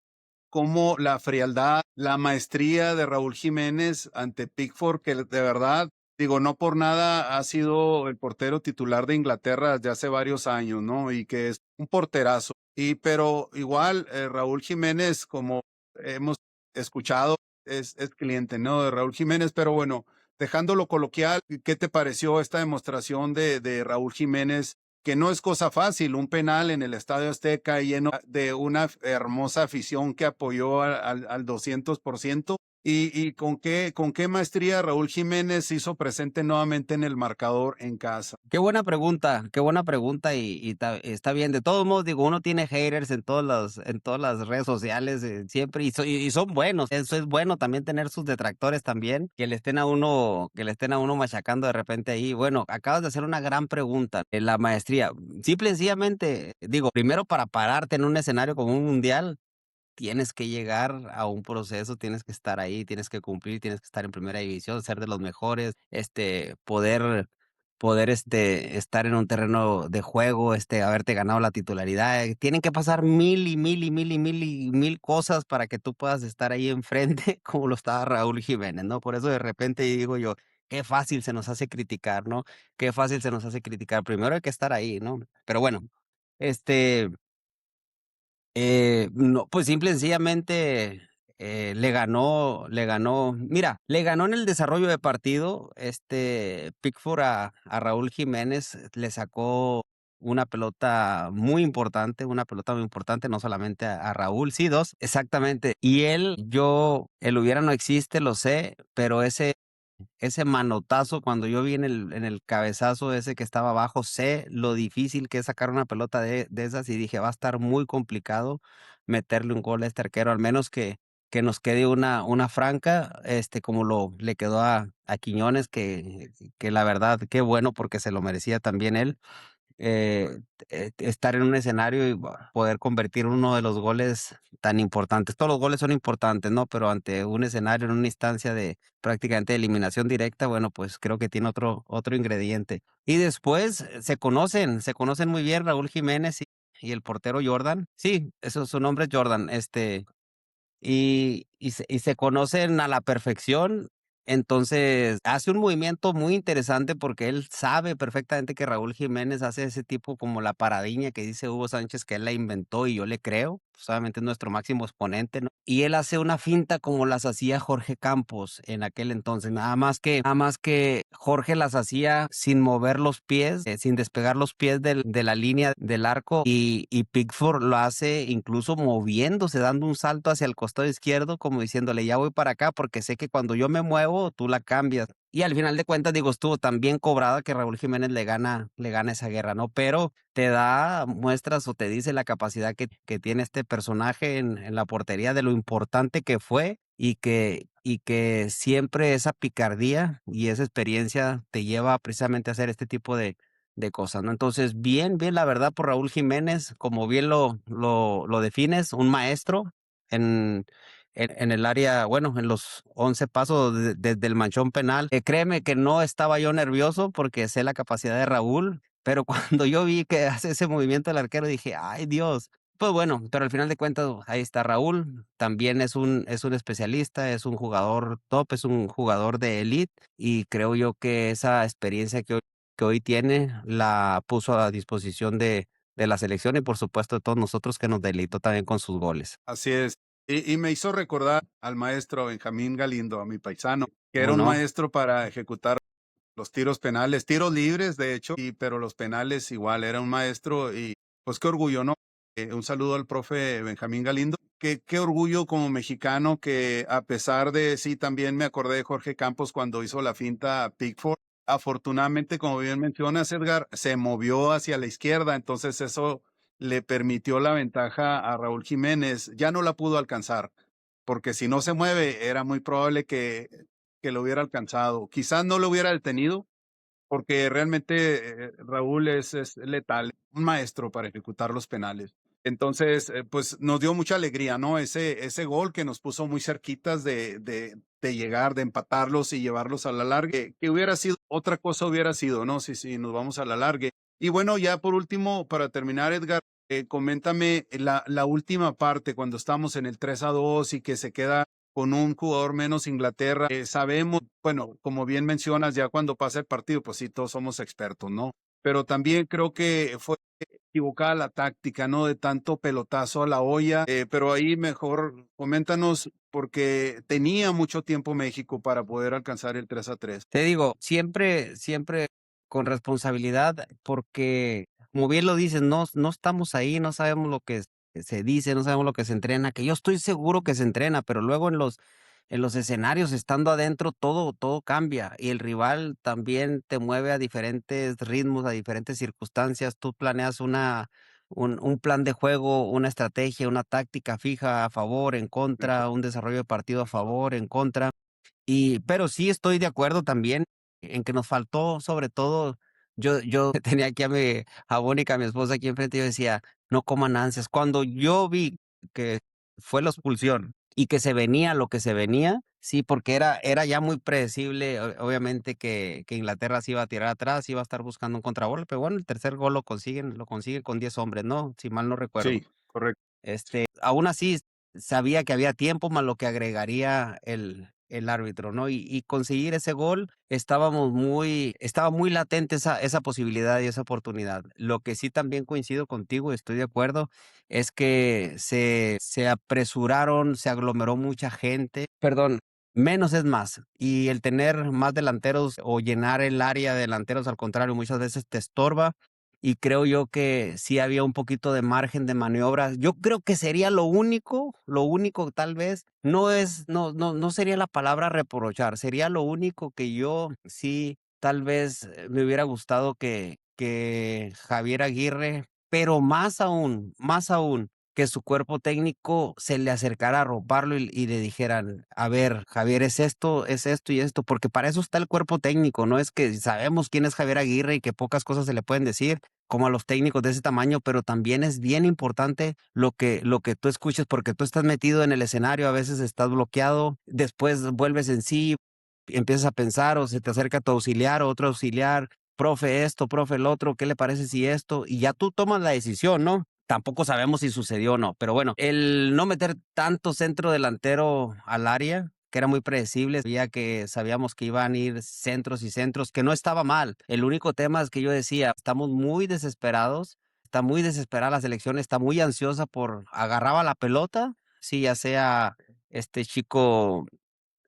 cómo la frialdad, la maestría de Raúl Jiménez ante Pickford, que de verdad, digo, no por nada ha sido el portero titular de Inglaterra desde hace varios años, ¿no? Y que es un porterazo. Y pero igual Raúl Jiménez, como hemos escuchado, es cliente, ¿no? De Raúl Jiménez, pero bueno, dejándolo coloquial, ¿qué te pareció esta demostración de Raúl Jiménez? Que no es cosa fácil, un penal en el Estadio Azteca lleno de una hermosa afición que apoyó al 200%. Y con qué maestría Raúl Jiménez se hizo presente nuevamente en el marcador en casa. Qué buena pregunta y está bien. De todos modos, digo, uno tiene haters en todas las redes sociales, siempre, y son buenos. Eso es bueno también tener sus detractores también, que le estén a uno machacando de repente ahí. Bueno, acabas de hacer una gran pregunta. La maestría, simple y sencillamente, digo, primero para pararte en un escenario como un mundial, tienes que llegar a un proceso, tienes que estar ahí, tienes que cumplir, tienes que estar en primera división, ser de los mejores, poder estar en un terreno de juego, haberte ganado la titularidad. Tienen que pasar mil y mil y mil y mil y mil cosas para que tú puedas estar ahí enfrente, como lo estaba Raúl Jiménez, ¿no? Por eso de repente digo yo, qué fácil se nos hace criticar, ¿no? Qué fácil se nos hace criticar. Primero hay que estar ahí, ¿no? Pero bueno, este. No, pues simple y sencillamente, mira, le ganó en el desarrollo de partido, Pickford a Raúl Jiménez, le sacó una pelota muy importante, no solamente a Raúl, sí, 2, exactamente. Y el hubiera no existe, lo sé, pero ese manotazo, cuando yo vi en el cabezazo ese que estaba abajo, sé lo difícil que es sacar una pelota de esas y dije, va a estar muy complicado meterle un gol a este arquero, al menos que nos quede una franca, como le quedó a Quiñones, que la verdad, qué bueno porque se lo merecía también él. Estar en un escenario y poder convertir uno de los goles tan importantes. Todos los goles son importantes, ¿no? Pero ante un escenario, en una instancia de prácticamente eliminación directa, bueno, pues creo que tiene otro ingrediente. Y después se conocen muy bien Raúl Jiménez y el portero Jordan. Sí, eso, su nombre es Jordan. Y se conocen a la perfección. Entonces, hace un movimiento muy interesante porque él sabe perfectamente que Raúl Jiménez hace ese tipo como la paradiña que dice Hugo Sánchez que él la inventó y yo le creo, pues, obviamente es nuestro máximo exponente, ¿no? Y él hace una finta como las hacía Jorge Campos en aquel entonces, nada más que Jorge las hacía sin mover los pies, sin despegar los pies de la línea del arco y Pickford lo hace incluso moviéndose, dando un salto hacia el costado izquierdo, como diciéndole, ya voy para acá porque sé que cuando yo me muevo, tú la cambias. Y al final de cuentas, digo, estuvo tan bien cobrada que Raúl Jiménez le gana esa guerra, ¿no? Pero te da muestras o te dice la capacidad que tiene este personaje en la portería de lo importante que fue y que siempre esa picardía y esa experiencia te lleva precisamente a hacer este tipo de cosas, ¿no? Entonces, bien, bien, la verdad, por Raúl Jiménez, como bien lo defines, un maestro en, en el área, bueno, en los 11 pasos desde el manchón penal. Créeme que no estaba yo nervioso porque sé la capacidad de Raúl. pero cuando yo vi que hace ese movimiento el arquero dije: "Ay, Dios". Pues bueno, pero al final de cuentas ahí está Raúl, también es un especialista, es un jugador top, es un jugador de élite, y creo yo que esa experiencia que hoy tiene la puso a disposición de la selección y, por supuesto, de todos nosotros, que nos deleitó también con sus goles. Así es. Y me hizo recordar al maestro Benjamín Galindo, a mi paisano, que era ¿Cómo un no? maestro para ejecutar los tiros penales, tiros libres, de hecho, pero los penales igual, era un maestro y pues qué orgullo, ¿no? Un saludo al profe Benjamín Galindo. Qué orgullo como mexicano que a pesar de, sí, también me acordé de Jorge Campos cuando hizo la finta a Pickford. Afortunadamente, como bien mencionas, Edgar, se movió hacia la izquierda, entonces eso le permitió la ventaja a Raúl Jiménez. Ya no la pudo alcanzar, porque si no se mueve, era muy probable que lo hubiera alcanzado. Quizás no lo hubiera detenido, porque realmente Raúl es letal, un maestro para ejecutar los penales. Entonces, pues nos dio mucha alegría, ¿no? Ese gol que nos puso muy cerquitas de llegar, de empatarlos y llevarlos a la larga, que hubiera sido, otra cosa hubiera sido, ¿no? Si nos vamos a la larga. Y bueno, ya por último, para terminar, Edgar, coméntame la última parte, cuando estamos en el 3-2 y que se queda con un jugador menos Inglaterra. Sabemos, bueno, como bien mencionas, ya cuando pasa el partido, pues sí, todos somos expertos, ¿no? Pero también creo que fue equivocada la táctica, ¿no? De tanto pelotazo a la olla, pero ahí mejor coméntanos porque tenía mucho tiempo México para poder alcanzar el 3-3. Te digo, siempre con responsabilidad, porque, como bien lo dices, no estamos ahí, no sabemos lo que se dice, no sabemos lo que se entrena, que yo estoy seguro que se entrena, pero luego en los escenarios, estando adentro, todo cambia, y el rival también te mueve a diferentes ritmos, a diferentes circunstancias. Tú planeas un plan de juego, una estrategia, una táctica fija a favor, en contra, un desarrollo de partido a favor, en contra. Pero sí estoy de acuerdo también en que nos faltó, sobre todo, yo tenía aquí a Mónica, mi esposa, aquí enfrente, y yo decía: "No coman ansias". Cuando yo vi que fue la expulsión y que se venía lo que se venía, sí, porque era ya muy predecible, obviamente que Inglaterra se iba a tirar atrás, iba a estar buscando un contragolpe. Bueno, el tercer gol lo consiguen con 10 hombres, ¿no? Si mal no recuerdo. Sí, correcto. Aún así, sabía que había tiempo, más lo que agregaría el árbitro, ¿no? Y conseguir ese gol, estaba muy latente esa posibilidad y esa oportunidad. Lo que sí también coincido contigo, estoy de acuerdo, es que se apresuraron, se aglomeró mucha gente. Perdón, menos es más. Y el tener más delanteros o llenar el área de delanteros, al contrario, muchas veces te estorba, y creo yo que sí había un poquito de margen de maniobra. Yo creo que sería lo único tal vez, no sería la palabra reprochar, sería lo único que yo sí, tal vez, me hubiera gustado que Javier Aguirre, pero más aún, que su cuerpo técnico se le acercara a arroparlo y le dijeran: "A ver, Javier, es esto y esto", porque para eso está el cuerpo técnico, no es que sabemos quién es Javier Aguirre y que pocas cosas se le pueden decir, como a los técnicos de ese tamaño, pero también es bien importante lo que tú escuches, porque tú estás metido en el escenario, a veces estás bloqueado, después vuelves en sí, empiezas a pensar, o se te acerca tu auxiliar o otro auxiliar: "Profe esto, profe el otro, ¿qué le parece si esto?". Y ya tú tomas la decisión, ¿no? Tampoco sabemos si sucedió o no, pero bueno, el no meter tanto centro delantero al área, que era muy predecible, sabíamos que iban a ir centros y centros, que no estaba mal. El único tema es que yo decía: "Estamos muy desesperados, está muy desesperada la selección, está muy ansiosa por agarraba la pelota", sí, ya sea este chico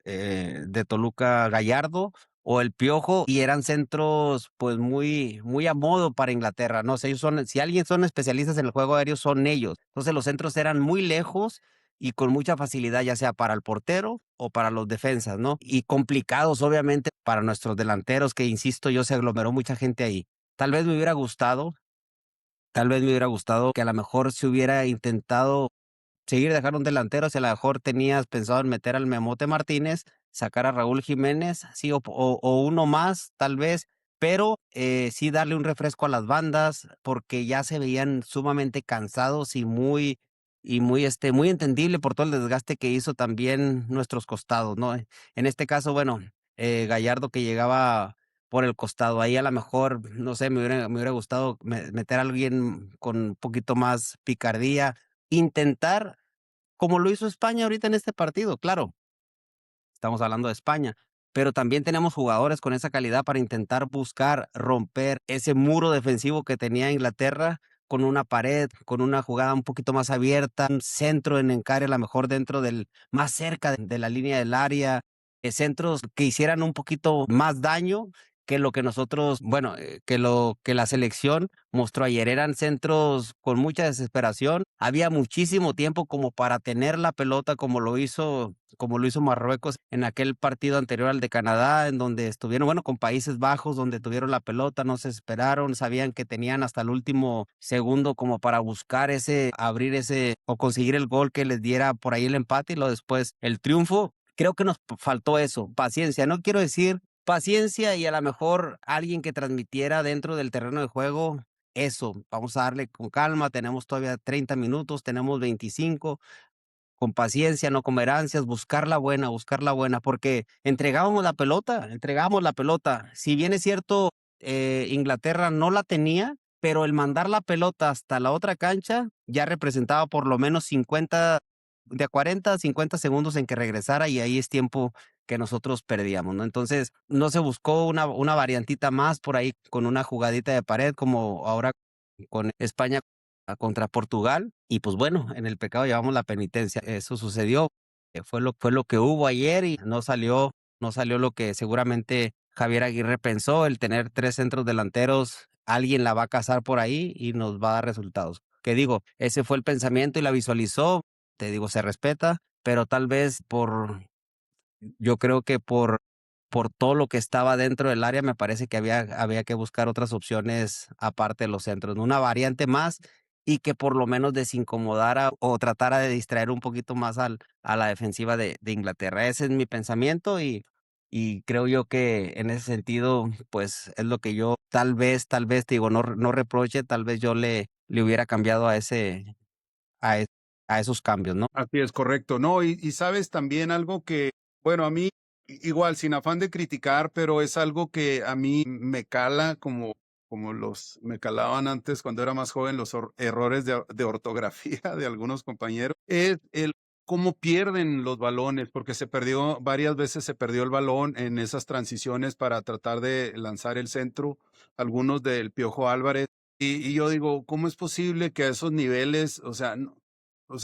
de Toluca, Gallardo, o el Piojo, y eran centros, pues, muy muy a modo para Inglaterra, no sé, si alguien son especialistas en el juego aéreo, son ellos. Entonces, los centros eran muy lejos y con mucha facilidad, ya sea para el portero o para los defensas, ¿no? Y complicados, obviamente, para nuestros delanteros, que, insisto yo, se aglomeró mucha gente ahí. Tal vez me hubiera gustado que a lo mejor se hubiera intentado seguir, dejar un delantero, si a lo mejor tenías pensado en meter al Memote Martínez, sacar a Raúl Jiménez, sí, o uno más, tal vez, pero, sí darle un refresco a las bandas, porque ya se veían sumamente cansados muy entendible por todo el desgaste que hizo también nuestros costados, ¿no? En este caso, bueno, Gallardo, que llegaba por el costado. Ahí a lo mejor, no sé, me hubiera gustado meter a alguien con un poquito más picardía, intentar, como lo hizo España ahorita en este partido, claro, estamos hablando de España, pero también tenemos jugadores con esa calidad para intentar buscar romper ese muro defensivo que tenía Inglaterra con una pared, con una jugada un poquito más abierta, un centro en encare, a lo mejor dentro del más cerca de la línea del área, centros que hicieran un poquito más daño que lo que nosotros, bueno, que lo que la selección mostró ayer. Eran centros con mucha desesperación. Había muchísimo tiempo como para tener la pelota como lo hizo Marruecos en aquel partido anterior al de Canadá, en donde estuvieron, bueno, con Países Bajos, donde tuvieron la pelota, no se esperaron, sabían que tenían hasta el último segundo como para buscar abrir ese o conseguir el gol que les diera por ahí el empate y luego después el triunfo. Creo que nos faltó eso, paciencia. No quiero decir paciencia y a lo mejor alguien que transmitiera dentro del terreno de juego eso, vamos a darle con calma, tenemos todavía 30 minutos, tenemos 25, con paciencia, no comer ansias, buscar la buena, porque entregábamos la pelota. Si bien es cierto, Inglaterra no la tenía, pero el mandar la pelota hasta la otra cancha ya representaba por lo menos 50, de 40 a 50 segundos en que regresara y ahí es tiempo que nosotros perdíamos, ¿no? Entonces, no se buscó una variantita más por ahí con una jugadita de pared como ahora con España contra Portugal y pues bueno, en el pecado llevamos la penitencia. Eso sucedió, fue lo que hubo ayer y no salió lo que seguramente Javier Aguirre pensó, el tener 3 centros delanteros, alguien la va a cazar por ahí y nos va a dar resultados. Que digo, ese fue el pensamiento y la visualizó, te digo, se respeta, pero tal vez yo creo que por todo lo que estaba dentro del área, me parece que había que buscar otras opciones aparte de los centros, ¿no? Una variante más y que por lo menos desincomodara o tratara de distraer un poquito más a la defensiva de Inglaterra. Ese es mi pensamiento y creo yo que en ese sentido, pues es lo que yo tal vez, te digo, no reproche, tal vez yo le hubiera cambiado a, e- a esos cambios, ¿no? Así es, correcto. No, y sabes también algo que, bueno, a mí, igual, sin afán de criticar, pero es algo que a mí me cala como me calaban antes cuando era más joven los errores de ortografía de algunos compañeros, es el cómo pierden los balones, porque varias veces se perdió el balón en esas transiciones para tratar de lanzar el centro, algunos del Piojo Álvarez. Y yo digo, ¿cómo es posible que a esos niveles, o sea,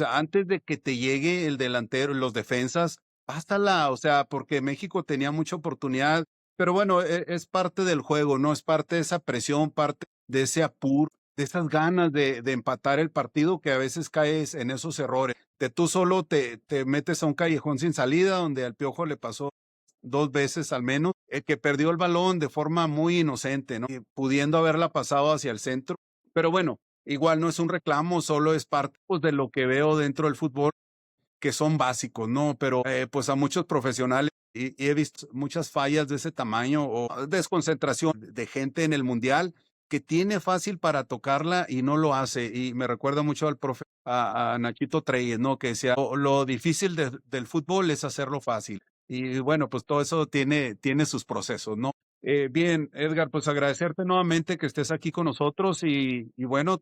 antes de que te llegue el delantero, los defensas, pásala, o sea, porque México tenía mucha oportunidad, pero bueno, es parte del juego, ¿no? Es parte de esa presión, parte de ese apuro, de esas ganas de empatar el partido que a veces caes en esos errores. De tú solo te metes a un callejón sin salida, donde al Piojo le pasó 2 veces al menos, que perdió el balón de forma muy inocente, ¿no? Pudiendo haberla pasado hacia el centro. Pero bueno, igual no es un reclamo, solo es parte, pues, de lo que veo dentro del fútbol, que son básicos, ¿no? Pero, pues, a muchos profesionales y he visto muchas fallas de ese tamaño o desconcentración de gente en el mundial que tiene fácil para tocarla y no lo hace. Y me recuerda mucho al profe, a Nachito Treyes, ¿no? Que decía: "Lo difícil del fútbol es hacerlo fácil". Y bueno, pues todo eso tiene sus procesos, ¿no? Bien, Edgar, pues agradecerte nuevamente que estés aquí con nosotros y bueno,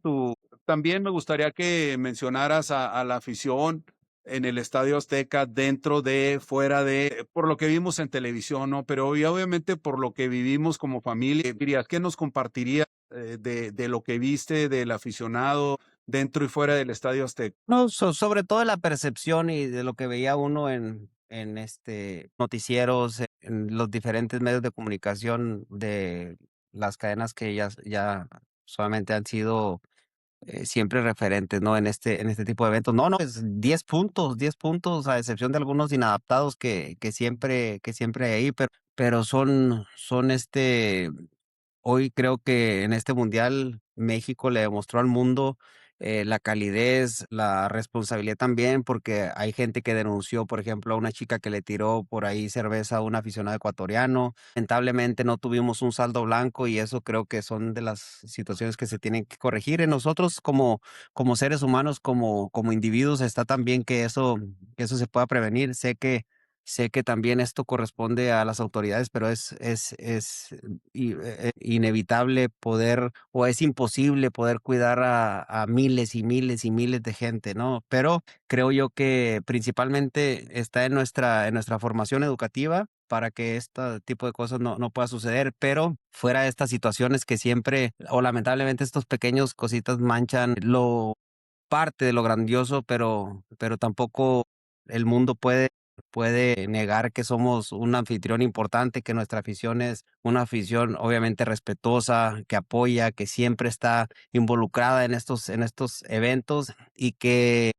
también me gustaría que mencionaras a la afición en el Estadio Azteca, dentro de, fuera de, por lo que vimos en televisión, ¿no? Pero y obviamente por lo que vivimos como familia, dirías, ¿qué nos compartirías de lo que viste del aficionado dentro y fuera del Estadio Azteca? No, sobre todo la percepción y de lo que veía uno en noticieros, en los diferentes medios de comunicación de las cadenas que ya solamente han sido siempre referentes, ¿no? En este tipo de eventos. No, no, es 10 puntos, a excepción de algunos inadaptados que siempre hay ahí, pero son. Hoy creo que en este mundial México le demostró al mundo la calidez, la responsabilidad también, porque hay gente que denunció, por ejemplo, a una chica que le tiró por ahí cerveza a un aficionado ecuatoriano. Lamentablemente no tuvimos un saldo blanco y eso creo que son de las situaciones que se tienen que corregir. En nosotros como seres humanos, como individuos, está también que eso se pueda prevenir. Sé que Sé que también esto corresponde a las autoridades, pero inevitable poder, o es imposible poder cuidar a miles y miles y miles de gente, ¿no? Pero creo yo que principalmente está en nuestra formación educativa para que este tipo de cosas no pueda suceder, pero fuera de estas situaciones que siempre, o lamentablemente estos pequeños cositas manchan lo parte de lo grandioso, pero tampoco el mundo puede negar que somos un anfitrión importante, que nuestra afición es una afición obviamente respetuosa, que apoya, que siempre está involucrada en estos eventos y que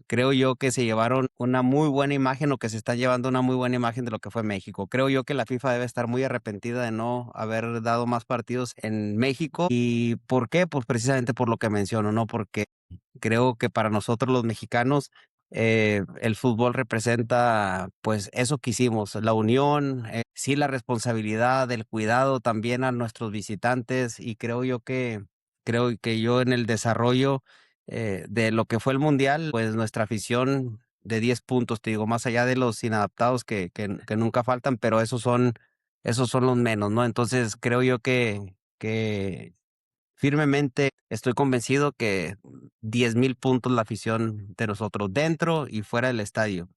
creo yo que se llevaron una muy buena imagen o que se están llevando una muy buena imagen de lo que fue México. Creo yo que la FIFA debe estar muy arrepentida de no haber dado más partidos en México. ¿Y por qué? Pues precisamente por lo que menciono, ¿no? Porque creo que para nosotros los mexicanos el fútbol representa pues eso que hicimos, la unión, sí la responsabilidad, el cuidado también a nuestros visitantes y creo que yo en el desarrollo de lo que fue el mundial, pues nuestra afición de 10 puntos, te digo, más allá de los inadaptados que nunca faltan, pero esos son los menos, ¿no? Entonces creo yo que firmemente estoy convencido que 10,000 puntos la afición de nosotros dentro y fuera del estadio.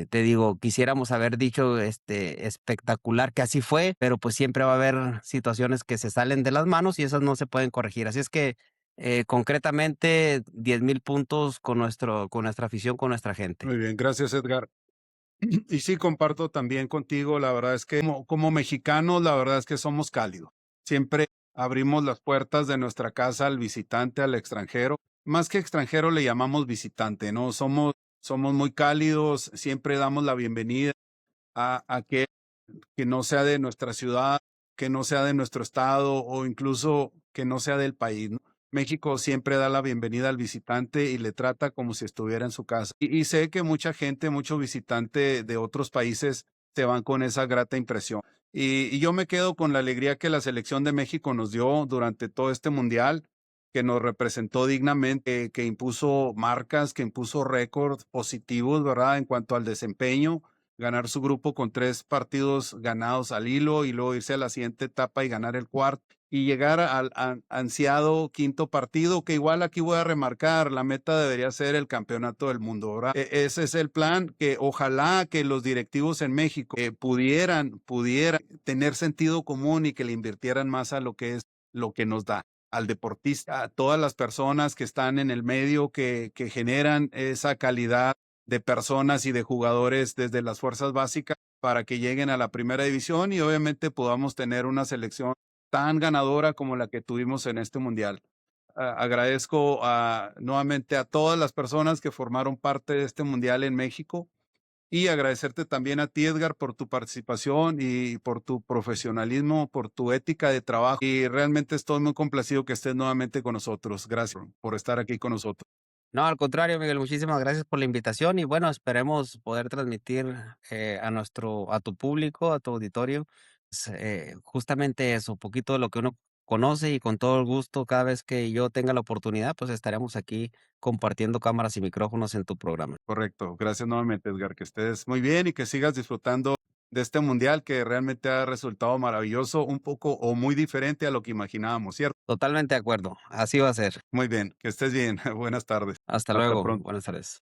Te digo, quisiéramos haber dicho espectacular que así fue, pero pues siempre va a haber situaciones que se salen de las manos y esas no se pueden corregir. Así es que concretamente 10,000 puntos con nuestra afición, con nuestra gente. Muy bien, gracias, Edgar. Y sí, comparto también contigo, la verdad es que como mexicanos, la verdad es que somos cálidos. Siempre abrimos las puertas de nuestra casa al visitante, al extranjero. Más que extranjero le llamamos visitante, ¿no? Somos muy cálidos, siempre damos la bienvenida a aquel que no sea de nuestra ciudad, que no sea de nuestro estado o incluso que no sea del país, ¿no? México siempre da la bienvenida al visitante y le trata como si estuviera en su casa. Y sé que mucha gente, mucho visitante de otros países se van con esa grata impresión. Y yo me quedo con la alegría que la selección de México nos dio durante todo este mundial, que nos representó dignamente, que impuso marcas, que impuso récords positivos, ¿verdad? En cuanto al desempeño, ganar su grupo con 3 partidos ganados al hilo y luego irse a la siguiente etapa y ganar el cuarto y llegar al ansiado quinto partido, que igual aquí voy a remarcar, la meta debería ser el campeonato del mundo, ¿verdad? Ese es el plan, que ojalá que los directivos en México pudieran tener sentido común y que le invirtieran más a lo que es lo que nos da al deportista, a todas las personas que están en el medio, que generan esa calidad de personas y de jugadores desde las fuerzas básicas para que lleguen a la primera división y obviamente podamos tener una selección tan ganadora como la que tuvimos en este mundial. Agradezco nuevamente a todas las personas que formaron parte de este mundial en México y agradecerte también a ti, Edgar, por tu participación y por tu profesionalismo, por tu ética de trabajo. Y realmente estoy muy complacido que estés nuevamente con nosotros. Gracias por estar aquí con nosotros. No, al contrario, Miguel, muchísimas gracias por la invitación y bueno, esperemos poder transmitir a tu público, a tu auditorio, justamente eso, poquito de lo que uno conoce y con todo el gusto, cada vez que yo tenga la oportunidad, pues estaremos aquí compartiendo cámaras y micrófonos en tu programa. Correcto. Gracias nuevamente, Edgar. Que estés muy bien y que sigas disfrutando de este mundial que realmente ha resultado maravilloso, un poco o muy diferente a lo que imaginábamos, ¿cierto? Totalmente de acuerdo, así va a ser. Muy bien, que estés bien. Buenas tardes. Hasta Hasta luego, pronto. buenas tardes.